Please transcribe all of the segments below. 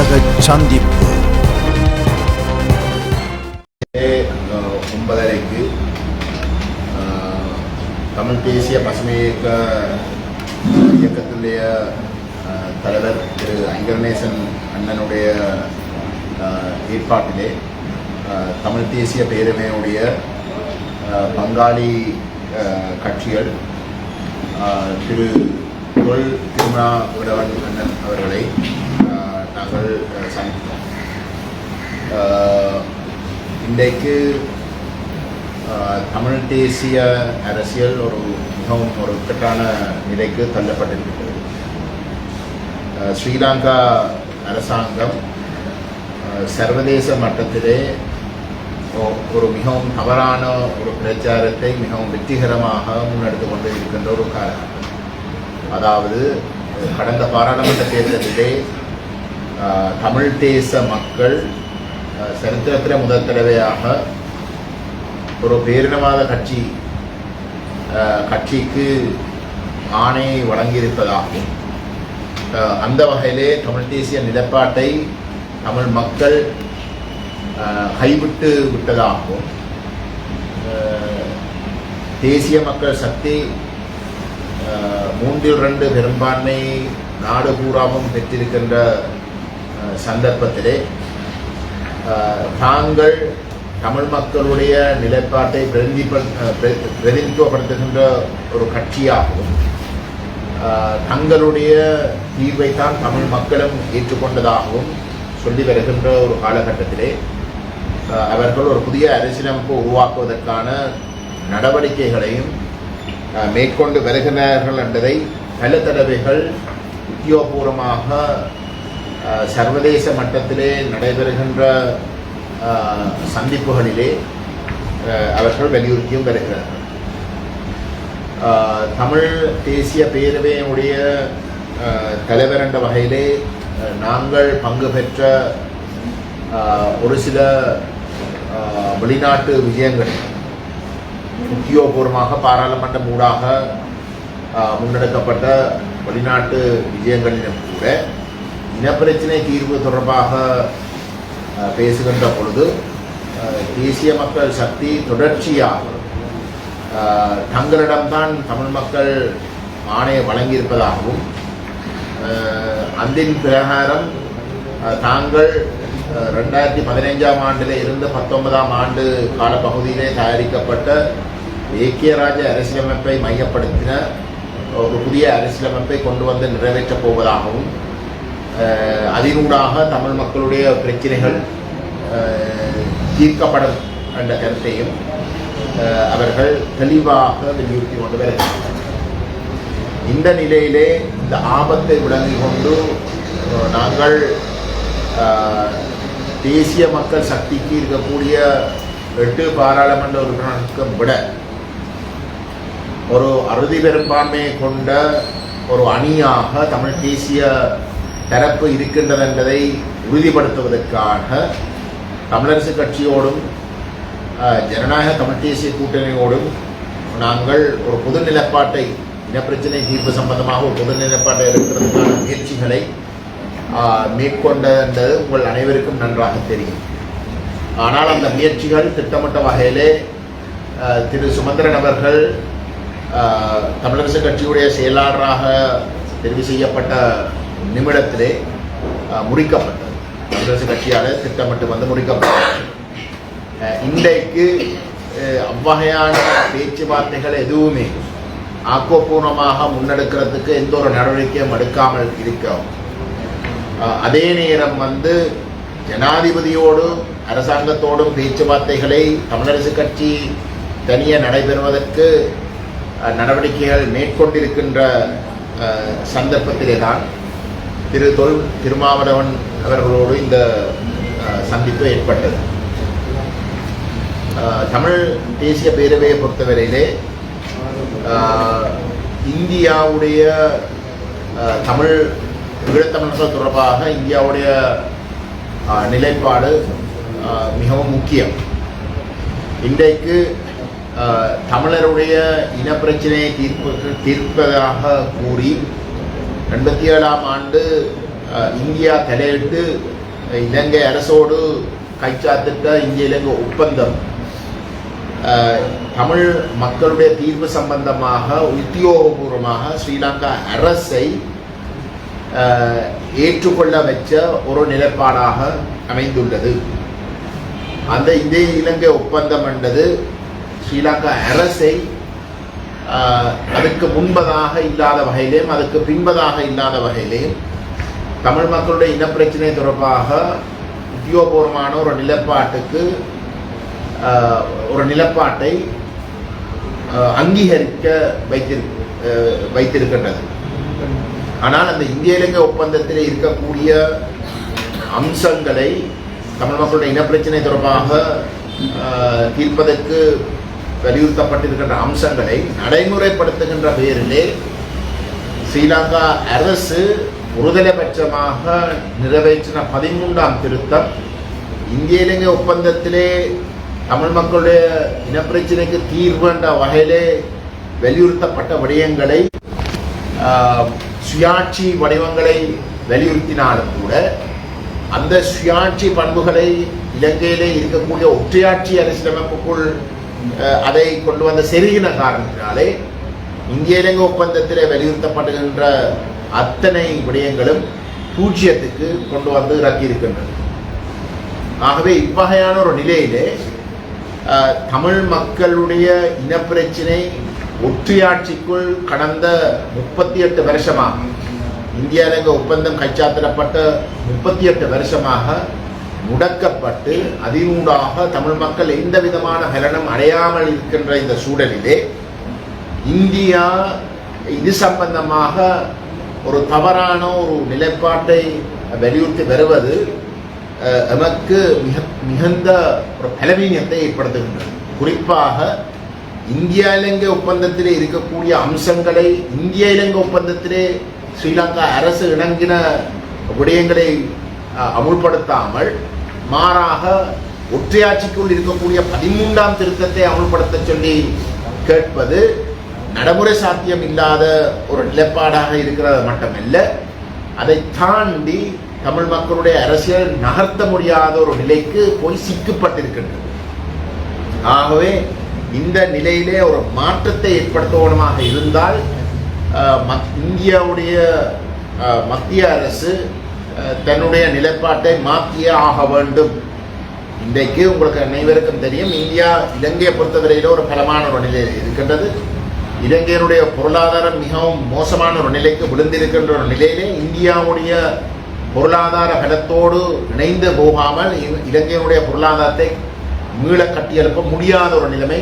ஊடக சந்திப்பு 9:30 தமிழ் தேசிய பசுமை இயக்கத்துடைய தலைவர் திரு ஐங்கரநேசன் அண்ணனுடைய ஏற்பாட்டிலே தமிழ் தேசிய பேரவையினுடைய பங்காளி கட்சிகள் திரு தொல் திருமாவளவன் அண்ணன் அவர்களை நாங்கள் சந்தித்தோம். இன்றைக்கு தமிழ் தேசிய அரசியல் மிகவும் ஒரு இக்கட்டான நிலைக்கு தள்ளப்பட்டிருக்கிறது. ஸ்ரீலங்கா அரசாங்கம் சர்வதேச மட்டத்திலே மிகவும் தவறான ஒரு பிரச்சாரத்தை மிகவும் வெற்றிகரமாக முன்னெடுத்து கொண்டு இருக்கின்ற ஒரு காரணம். அதாவது கடந்த பாராளுமன்ற தேர்தலிலே தமிழ் தேச மக்கள் சரித்திரத்தில் முதல் தடவையாக ஒரு பேரினவாத கட்சிக்கு ஆணை வழங்கியிருப்பதாகவும் அந்த வகையிலே தமிழ் தேசிய நிலைப்பாட்டை தமிழ் மக்கள் கைவிட்டு விட்டதாகவும் தேசிய மக்கள் சக்தி 3/2 பெரும்பான்மை நாடு பூராவும் பெற்றிருக்கின்ற சந்தர்ப்பத்திலே தாங்கள் தமிழ் மக்களுடைய நிலைப்பாட்டை பிரதிநிதித்துவப்படுத்துகின்ற ஒரு கட்சியாகவும் தங்களுடைய தீர்வைத்தான் தமிழ் மக்களும் ஏற்றுக்கொண்டதாகவும் சொல்லி வருகின்ற ஒரு காலகட்டத்திலே அவர்கள் ஒரு புதிய அரசியலமைப்பு உருவாக்குவதற்கான நடவடிக்கைகளையும் மேற்கொண்டு வருகிறார்கள் என்பதை பல தடவைகள் உத்தியோகபூர்வமாக சர்வதேச மட்டத்திலே நடைபெறுகின்ற சந்திப்புகளிலே அவர்கள் வலியுறுத்தியும் வருகிறார்கள். தமிழ் தேசிய பேரவையினுடைய தலைவர் என்ற வகையிலே நாங்கள் பங்கு பெற்ற ஒரு சில வெளிநாட்டு விஜயங்கள் உத்தியோகபூர்வமாக பாராளுமன்ற ஊடாக முன்னெடுக்கப்பட்ட வெளிநாட்டு விஜயங்களிலும் கூட இனப்பிரச்சினை தீர்வு தொடர்பாக பேசுகின்ற பொழுது தேசிய மக்கள் சக்தி தொடர்ச்சியாக தங்களிடம்தான் தமிழ் மக்கள் ஆணையை வழங்கியிருப்பதாகவும் அந்தின் பிரகாரம் தாங்கள் 2015ஆம் ஆண்டில் இருந்து 19ஆம் ஆண்டு காலப்பகுதியிலே தயாரிக்கப்பட்ட ஏக்கிய ராஜ்ய அரசியலமைப்பை மையப்படுத்தின ஒரு புதிய அரசியலமைப்பை கொண்டு வந்து நிறைவேற்றப் போவதாகவும் அதனூடாக தமிழ் மக்களுடைய பிரச்சனைகள் தீர்க்கப்படும் என்ற கருத்தையும் அவர்கள் தெளிவாக வலியுறுத்தி கொண்டு வருகிறார்கள். இந்த நிலையிலே இந்த ஆபத்தை விளங்கிக் கொண்டு நாங்கள் தேசிய மக்கள் சக்திக்கு இருக்கக்கூடிய 8 பாராளுமன்ற உறுப்பினர்களுக்கும் விட ஒரு அறுதி பெரும்பான்மையை கொண்ட ஒரு அணியாக தமிழ் தேசிய தரப்பு இருக்கின்றது என்பதை உறுதிப்படுத்துவதற்காக தமிழரசு கட்சியோடும் ஜனநாயக தமிழ் தேசிய கூட்டணியோடும் நாங்கள் ஒரு பொது நிலைப்பாட்டை இனப்பிரச்சனை தீர்ப்பு சம்பந்தமாக ஒரு பொது நிலைப்பாட்டை எடுக்கிறதுக்கான முயற்சிகளை மேற்கொண்டது உங்கள் அனைவருக்கும் நன்றாக தெரியும். ஆனால் அந்த முயற்சிகள் திட்டமிட்ட வகையிலே திரு சுமந்திரன் அவர்கள் தமிழரசு கட்சியுடைய செயலாளராக தெரிவு செய்யப்பட்ட நிமிடத்திலே முறிக்கப்பட்டது. தமிழரசு கட்சியால் திட்டமிட்டு வந்து முறிக்கப்பட்டது. இன்றைக்கு அவ்வகையான பேச்சுவார்த்தைகள் எதுவுமே ஆக்கப்பூர்வமாக முன்னெடுக்கிறதுக்கு எந்த ஒரு நடவடிக்கையும் எடுக்காமல் இருக்கவும், அதே நேரம் ஜனாதிபதியோடும் அரசாங்கத்தோடும் பேச்சுவார்த்தைகளை தமிழரசு கட்சி தனியே நடைபெறுவதற்கு நடவடிக்கைகள் மேற்கொண்டிருக்கின்ற சந்தர்ப்பத்திலே தான் திரு தொல் திருமாவளவன் அவர்களோடு இந்த சந்திப்பு ஏற்பட்டது. தமிழ் தேசிய பேரவையை பொறுத்தவரையிலே இந்தியாவுடைய தமிழ் ஈழத்தமிழர்கள் தொடர்பாக இந்தியாவுடைய நிலைப்பாடு மிகவும் முக்கியம். இன்றைக்கு தமிழருடைய இனப்பிரச்சனையை தீர்ப்பதாக கூறி 87ஆம் ஆண்டு இந்தியா தலையிட்டு இலங்கை அரசோடு கைச்சாத்திட்ட இந்திய இலங்கை ஒப்பந்தம் தமிழ் மக்களுடைய தீர்வு சம்பந்தமாக உத்தியோகபூர்வமாக ஸ்ரீலங்கா அரசை ஏற்றுக்கொள்ள வச்ச ஒரு நிலைப்பாடாக அமைந்துள்ளது. அந்த இந்திய இலங்கை ஒப்பந்தம் என்பது ஸ்ரீலங்கா அரசை அதுக்கு முன்பதாக இல்லாத வகையிலேயும் அதுக்கு பின்பதாக இல்லாத வகையிலேயும் தமிழ் மக்களுடைய இனப்பிரச்சனை தொடர்பாக உத்தியோகபூர்வமான ஒரு நிலப்பாட்டை அங்கீகரிக்க வைத்திருக்கின்றது. ஆனால் அந்த இந்திய இலங்கை ஒப்பந்தத்தில் இருக்கக்கூடிய அம்சங்களை தமிழ் மக்களுடைய இனப்பிரச்சனை தொடர்பாக தீர்ப்பதற்கு வலியுறுத்தப்பட்டிருக்கின்ற அம்சங்களை நடைமுறைப்படுத்துகின்ற பெயரிலே ஸ்ரீலங்கா அரசு ஒருதலைபட்சமாக நிறைவேற்றின 13ஆம் திருத்தம் இந்திய இலங்கை ஒப்பந்தத்திலே தமிழ் மக்களுடைய இனப்பிரச்சனைக்கு தீர்வு என்ற வகையிலே வலியுறுத்தப்பட்ட விடயங்களை சுயாட்சி வடிவங்களை வலியுறுத்தினாலும் கூட அந்த சுயாட்சி பண்புகளை இலங்கையிலே இருக்கக்கூடிய ஒற்றையாட்சி அரசியலமைப்புக்குள் அதை கொண்டு வந்த செருகின காரணத்தினாலே இந்திய இலங்கை ஒப்பந்தத்திலே வலியுறுத்தப்படுகின்ற அத்தனை விடயங்களும் பூஜ்ஜியத்துக்கு கொண்டு வந்து இறக்கியிருக்கின்றன. ஆகவே இவ்வகையான ஒரு நிலையிலே தமிழ் மக்களுடைய இனப்பிரச்சினை ஒற்றையாட்சிக்குள் கடந்த 38 வருஷமாக இந்திய இலங்கை ஒப்பந்தம் கைச்சாத்திடப்பட்ட 38 வருஷமாக முடக்கப்பட்டு அதினூடாக தமிழ் மக்கள் எந்த விதமான பலனும் அடையாமல் இருக்கின்ற இந்த சூழலிலே இந்தியா இது சம்பந்தமாக ஒரு தவறான ஒரு நிலைப்பாட்டை வலியுறுத்தி வருவது நமக்கு மிகுந்த ஒரு பலவீனத்தை ஏற்படுத்துகின்றது. குறிப்பாக இந்தியா இலங்கை ஒப்பந்தத்திலே இருக்கக்கூடிய அம்சங்களை இந்திய இலங்கை ஒப்பந்தத்திலே ஸ்ரீலங்கா அரசு இணங்கின விடயங்களை அமுல்படுத்தாமல் மாறாக ஒற்றையாட்சிக்குள் இருக்கக்கூடிய 13ஆம் திருத்தத்தை அமுல்படுத்த சொல்லி கேட்பது நடைமுறை சாத்தியம் இல்லாத ஒரு நிலைப்பாடாக இருக்கிறது மட்டுமல்ல, அதை தாண்டி தமிழ் மக்களுடைய அரசியல் நகர்த்த முடியாத ஒரு நிலைக்கு போய் சிக்கப்பட்டிருக்கின்றது. ஆகவே இந்த நிலையிலே ஒரு மாற்றத்தை ஏற்படுத்தவனமாக இருந்தால் இந்தியாவுடைய மத்திய அரசு தன்னுடைய நிலைப்பாட்டை மாற்றியே ஆக வேண்டும். இன்றைக்கு உங்களுக்கு அனைவருக்கும் தெரியும், இந்தியா இலங்கையை பொறுத்தவரையில ஒரு பலமான ஒரு நிலையில் இருக்கின்றது. இலங்கையினுடைய பொருளாதாரம் மிகவும் மோசமான ஒரு நிலைக்கு விழுந்திருக்கின்ற ஒரு நிலையிலே இந்தியாவுடைய பொருளாதார பலத்தோடு இணைந்து போகாமல் இலங்கையினுடைய பொருளாதாரத்தை மீள கட்டியெழுப்ப முடியாத ஒரு நிலைமை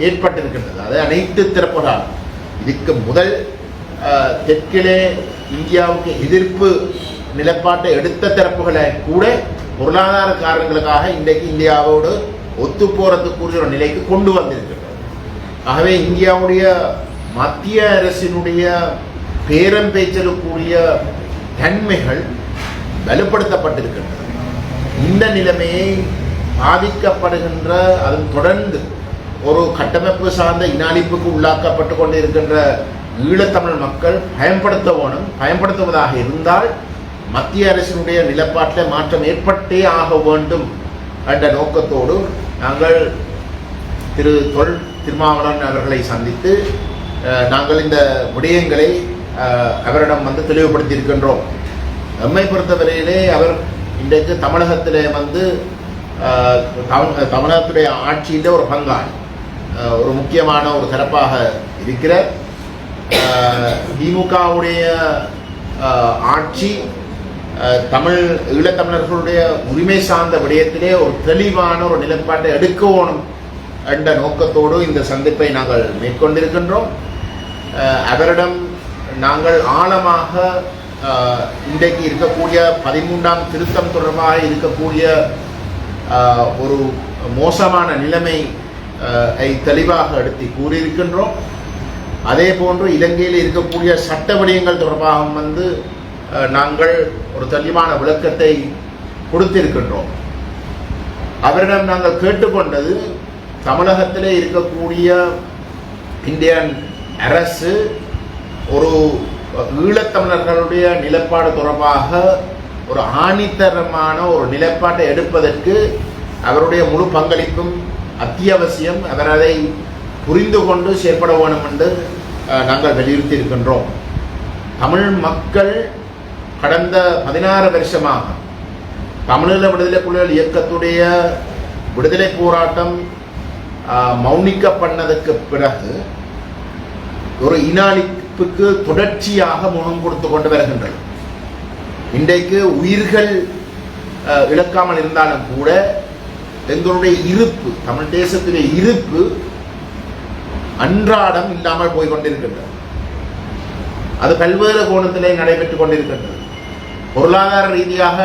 ஏற்பட்டிருக்கின்றது. அது அனைத்து தரப்புகளால் இதுக்கு முதல் தெற்கிலே இந்தியாவுக்கு எதிர்ப்பு நிலைப்பாட்டை எடுத்த தரப்புகளை கூட பொருளாதார காரணங்களுக்காக இன்றைக்கு இந்தியாவோடு ஒத்து போறதுக்குரிய ஒரு நிலைக்கு கொண்டு வந்திருக்கிறது. ஆகவே இந்தியாவுடைய மத்திய அரசினுடைய பேரம் பேச்சலுக்குரிய தன்மைகள் வலுப்படுத்தப்பட்டிருக்கின்றன. இந்த நிலைமையை பாதிக்கப்படுகின்ற அதன் தொடர்ந்து ஒரு கட்டமைப்பு சார்ந்த இனஅழிப்புக்கு உள்ளாக்கப்பட்டு கொண்டிருக்கின்ற ஈழத்தமிழ் மக்கள் பயன்படுத்துவதாக இருந்தால் மத்திய அரசினுடைய நிலப்பாட்டில் மாற்றம் ஏற்பட்டே ஆக வேண்டும் என்ற நோக்கத்தோடு நாங்கள் திரு திருமாவளவன் அவர்களை சந்தித்து நாங்கள் இந்த விடயங்களை அவரிடம் தெளிவுபடுத்தி இருக்கின்றோம். நம்மை பொறுத்தவரையிலே அவர் இன்றைக்கு தமிழகத்திலே தமிழகத்துடைய ஆட்சியில் ஒரு பங்காளி, ஒரு முக்கியமான ஒரு சிறப்பாக இருக்கிற திமுகவுடைய ஆட்சி ஈழத்தமிழர்களுடைய உரிமை சார்ந்த விடயத்திலே ஒரு தெளிவான ஒரு நிலைப்பாட்டை எடுக்கணும் என்ற நோக்கத்தோடு இந்த சந்திப்பை நாங்கள் மேற்கொண்டிருக்கின்றோம். அவரிடம் நாங்கள் ஆழமாக இன்றைக்கு இருக்கக்கூடிய 13ஆம் திருத்தம் தொடர்பாக இருக்கக்கூடிய ஒரு மோசமான நிலைமை தெளிவாக எடுத்து கூறியிருக்கின்றோம். அதே போன்று இலங்கையில் இருக்கக்கூடிய சட்ட விடயங்கள் தொடர்பாக நாங்கள் ஒரு தெளிவான விளக்கத்தை கொடுத்திருக்கின்றோம். அவரிடம் நாங்கள் கேட்டுக்கொண்டது, தமிழகத்திலே இருக்கக்கூடிய இந்தியன் அரசு ஒரு ஈழத்தமிழர்களுடைய நிலைப்பாடு தொடர்பாக ஒரு ஆணித்தரமான ஒரு நிலைப்பாட்டை எடுப்பதற்கு அவருடைய முழு பங்களிப்பும் அத்தியாவசியம். அவர் அதை புரிந்து கொண்டு செயற்பட வேண்டும் என்று நாங்கள் வலியுறுத்தி இருக்கின்றோம். தமிழ் மக்கள் கடந்த 16 வருஷமாக தமிழீழ விடுதலை புலிகள் இயக்கத்துடைய விடுதலை போராட்டம் மௌனிக்கப்பட்டதற்கு பிறகு ஒரு இனாளிப்புக்கு தொடர்ச்சியாக முகம் கொடுத்து கொண்டு வருகின்றது. இன்றைக்கு உயிர்கள் இழக்காமல் இருந்தாலும் கூட எங்களுடைய இருப்பு, தமிழ் தேசத்துடைய இருப்பு அன்றாடம் இல்லாமல் போய்கொண்டிருக்கின்றது. அது பல்வேறு கோணத்திலே நடைபெற்றுக் கொண்டிருக்கின்றது. பொருளாதார ரீதியாக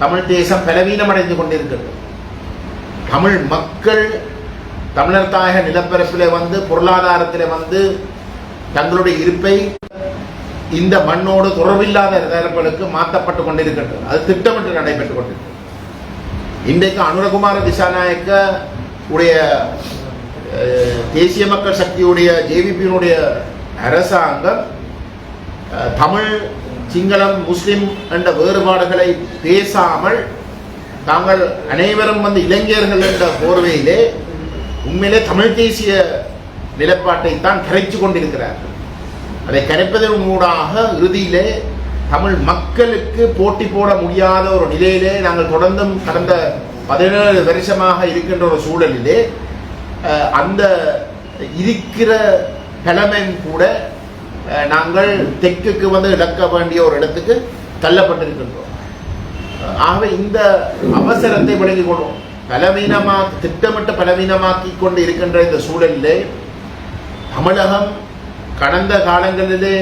தமிழ் தேசம் பலவீனமடைந்து கொண்டிருக்கின்றது. தமிழ் மக்கள் தமிழர் தாயக நிலப்பரப்பிலே வந்து பொருளாதாரத்திலே வந்து தங்களுடைய இருப்பை இந்த மண்ணோடு தொடர்பில்லாத தரப்புகளுக்கு மாற்றப்பட்டு கொண்டிருக்கின்றது. அது திட்டமிட்டு நடைபெற்றுக் கொண்டிருக்கிறது. இன்றைக்கு அனுரகுமார திசாநாயக்க உடைய தேசிய மக்கள் சக்தியுடைய ஜேவிபியினுடைய அரசாங்கம் தமிழ், சிங்களம், முஸ்லிம் என்ற வேறுபாடுகளை பேசாமல் தாங்கள் அனைவரும் வந்து இளைஞர்கள் என்ற போர்வையிலே உண்மையிலே தமிழ் தேசிய நிலைப்பாட்டை தான் கரைச்சு கொண்டிருக்கிறார்கள். அதை கரைப்பதன் மூலமாக இறுதியிலே தமிழ் மக்களுக்கு போட்டி போட முடியாத ஒரு நிலையிலே நாங்கள் தொடர்ந்தும் கடந்த 17 வருஷமாக இருக்கின்ற ஒரு சூழலிலே அந்த இருக்கிற பலமையும் கூட நாங்கள் தெற்குக்கு வந்து இழக்க வேண்டிய ஒரு இடத்துக்கு தள்ளப்பட்டிருக்கின்றோம். ஆகவே இந்த அவசரத்தை விளங்கிக் கொள்வோம். திட்டமிட்டு பலவீனமாக்கி கொண்டு இருக்கின்ற இந்த சூழலிலே தமிழகம் கடந்த காலங்களிலே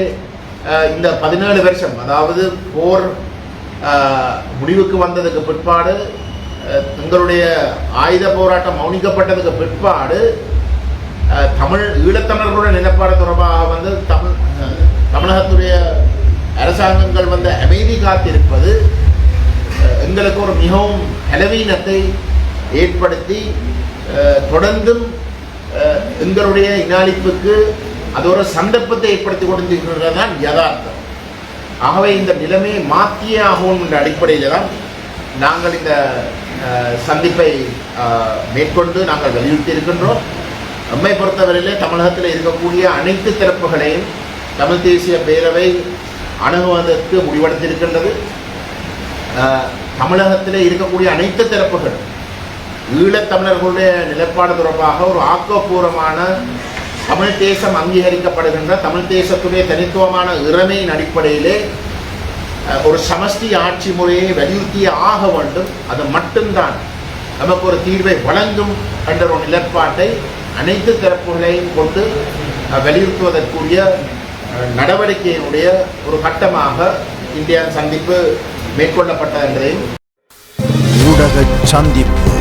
இந்த 17 வருஷம், அதாவது போர் முடிவுக்கு வந்ததுக்கு பிற்பாடு, எங்களுடைய ஆயுத போராட்டம் மௌனிக்கப்பட்டதுக்கு பிற்பாடு ஈழத்தமிழர்களுடைய நிலப்பாடு தொடர்பாக வந்து தமிழகத்துடைய அரசாங்கங்கள் வந்து அமைதி காத்திருப்பது எங்களுக்கு ஒரு மிகவும் பலவீனத்தை ஏற்படுத்தி தொடர்ந்தும் எங்களுடைய இனாளிப்புக்கு அது ஒரு சந்தர்ப்பத்தை ஏற்படுத்தி கொண்டிருக்கிறது தான் யதார்த்தம். ஆகவே இந்த நிலைமையை மாற்றியே ஆகும் என்ற அடிப்படையில் தான் நாங்கள் இந்த சந்திப்பை மேற்கொண்டு நாங்கள் வலியுறுத்தி இருக்கின்றோம். நம்மை பொறுத்தவரையிலே தமிழகத்தில் இருக்கக்கூடிய அனைத்து தரப்புகளையும் தமிழ் தேசிய பேரவை அணுகுவதற்கு முடிவெடுத்திருக்கின்றது. தமிழகத்தில் இருக்கக்கூடிய அனைத்து தரப்புகள் ஈழத்தமிழர்களுடைய நிலைப்பாடு தொடர்பாக ஒரு ஆக்கப்பூர்வமான தமிழ் தேசம் அங்கீகரிக்கப்படுகின்ற தமிழ் தேசத்துடைய தனித்துவமான இறைமையின் அடிப்படையிலே ஒரு சமஷ்டி ஆட்சி முறையை வலியுறுத்தி ஆக வேண்டும். அது மட்டும்தான் நமக்கு ஒரு தீர்வை வழங்கும் என்ற ஒரு நிலைப்பாட்டை அனைத்து தரப்புகளையும் கொண்டு வலியுறுத்துவதற்குரிய நடவடிக்கையினுடைய ஒரு கட்டமாக இந்தியா சந்திப்பு மேற்கொள்ளப்பட்டது என்பதையும் ஊடக சந்திப்பு